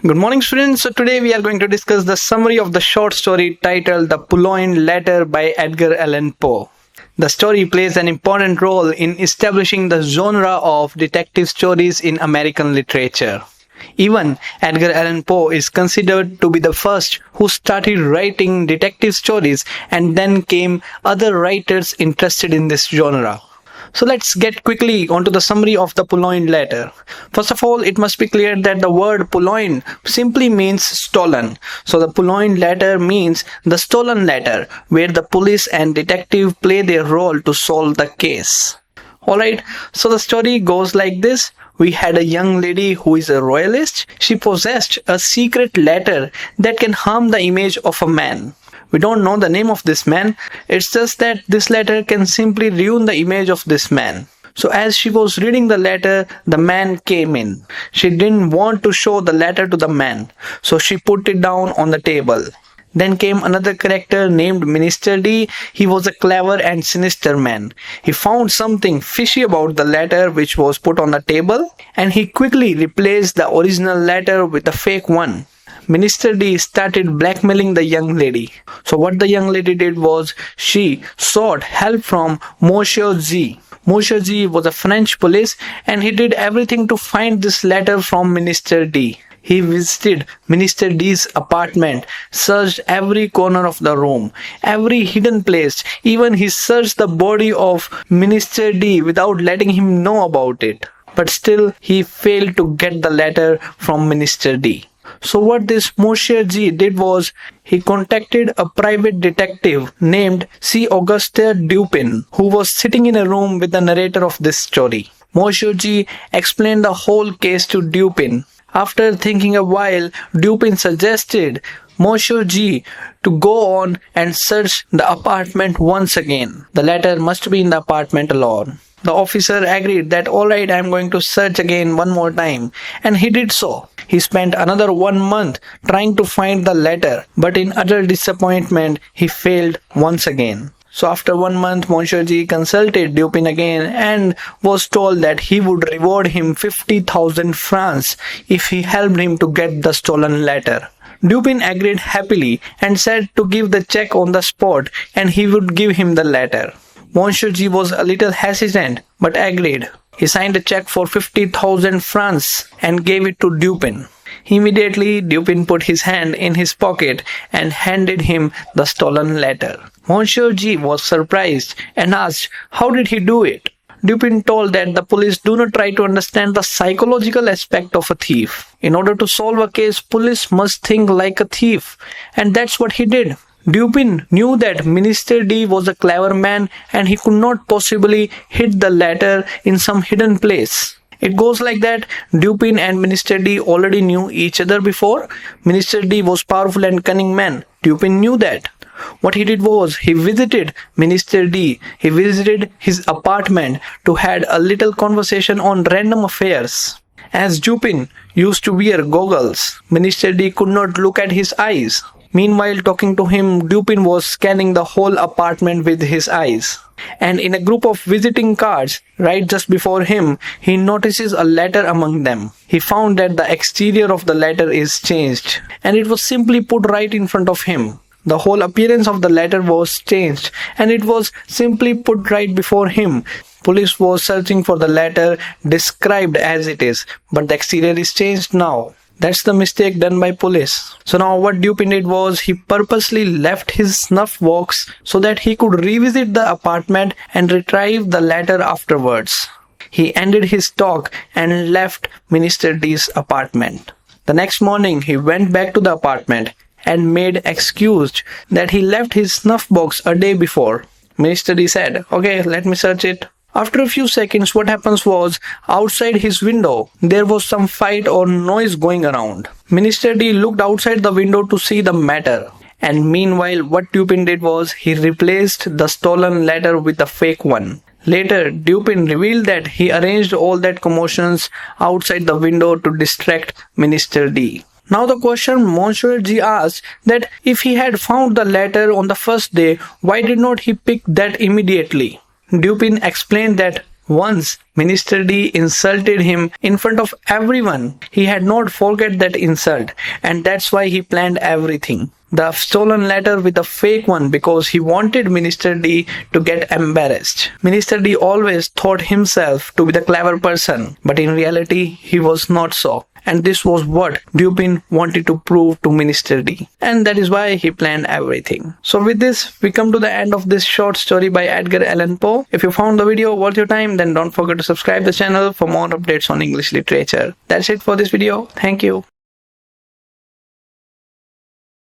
Good morning, students. So today we are going to discuss the summary of the short story titled The Purloined Letter by Edgar Allan Poe. The story plays an important role in establishing the genre of detective stories in American literature. Even Edgar Allan Poe is considered to be the first who started writing detective stories, and then came other writers interested in this genre. So let's get quickly onto the summary of the Purloined Letter. First of all, it must be clear that the word purloined simply means stolen. So the Purloined Letter means the stolen letter, where the police and detective play their role to solve the case. Alright, so the story goes like this. We had a young lady who is a royalist. She possessed a secret letter that can harm the image of a man. We don't know the name of this man. It's just that this letter can simply ruin the image of this man. So as she was reading the letter, the man came in. She didn't want to show the letter to the man, so she put it down on the table. Then came another character named Minister D. He was a clever and sinister man. He found something fishy about the letter which was put on the table, and he quickly replaced the original letter with a fake one. Minister D started blackmailing the young lady. So what the young lady did was, she sought help from Monsieur G. Monsieur G was a French police, and he did everything to find this letter from Minister D. He visited Minister D's apartment, searched every corner of the room, every hidden place. Even he searched the body of Minister D without letting him know about it. But still, he failed to get the letter from Minister D. So what this Monsieur G did was, he contacted a private detective named Auguste Dupin, who was sitting in a room with the narrator of this story. Monsieur G explained the whole case to Dupin. After thinking a while, Dupin suggested Monsieur G to go on and search the apartment once again. The letter must be in the apartment alone. The officer agreed that alright, I am going to search again one more time, and he did so. He spent another 1 month trying to find the letter, but in utter disappointment, he failed once again. So after 1 month, Monsieur G consulted Dupin again and was told that he would reward him 50,000 francs if he helped him to get the stolen letter. Dupin agreed happily and said to give the check on the spot, and he would give him the letter. Monsieur G was a little hesitant, but agreed. He signed a check for 50,000 francs and gave it to Dupin. Immediately, Dupin put his hand in his pocket and handed him the stolen letter. Monsieur G was surprised and asked, how did he do it? Dupin told that the police do not try to understand the psychological aspect of a thief. In order to solve a case, police must think like a thief, and that's what he did. Dupin knew that Minister D was a clever man, and he could not possibly hide the letter in some hidden place. It goes like that. Dupin and Minister D already knew each other before. Minister D was powerful and cunning man. Dupin knew that. What he did was, he visited Minister D. He visited his apartment to have a little conversation on random affairs. As Dupin used to wear goggles, Minister D could not look at his eyes. Meanwhile, talking to him, Dupin was scanning the whole apartment with his eyes. And in a group of visiting cards, right just before him, he notices a letter among them. He found that the exterior of the letter is changed, and it was simply put right in front of him. The whole appearance of the letter was changed, and it was simply put right before him. Police was searching for the letter described as it is, but the exterior is changed now. That's the mistake done by police. So now what Dupin did was, he purposely left his snuff box so that he could revisit the apartment and retrieve the letter afterwards. He ended his talk and left Minister D's apartment. The next morning, he went back to the apartment and made excuse that he left his snuff box a day before. Minister D said, okay, let me search it. After a few seconds, what happens was, outside his window, there was some fight or noise going around. Minister D looked outside the window to see the matter. And meanwhile, what Dupin did was, he replaced the stolen letter with a fake one. Later, Dupin revealed that he arranged all that commotions outside the window to distract Minister D. Now the question Monsieur G asked, that if he had found the letter on the first day, why did not he pick that immediately? Dupin explained that Once, Minister D insulted him in front of everyone. He had not forget that insult, and that's why he planned everything. The stolen letter with a fake one because he wanted Minister D to get embarrassed. Minister D always thought himself to be the clever person, but in reality, he was not so. And this was what Dupin wanted to prove to Minister D. And that is why he planned everything. So with this, we come to the end of this short story by Edgar Allan Poe. If you found the video worth your time, then don't forget to subscribe the channel for more updates on English literature. That's it for this video. Thank you.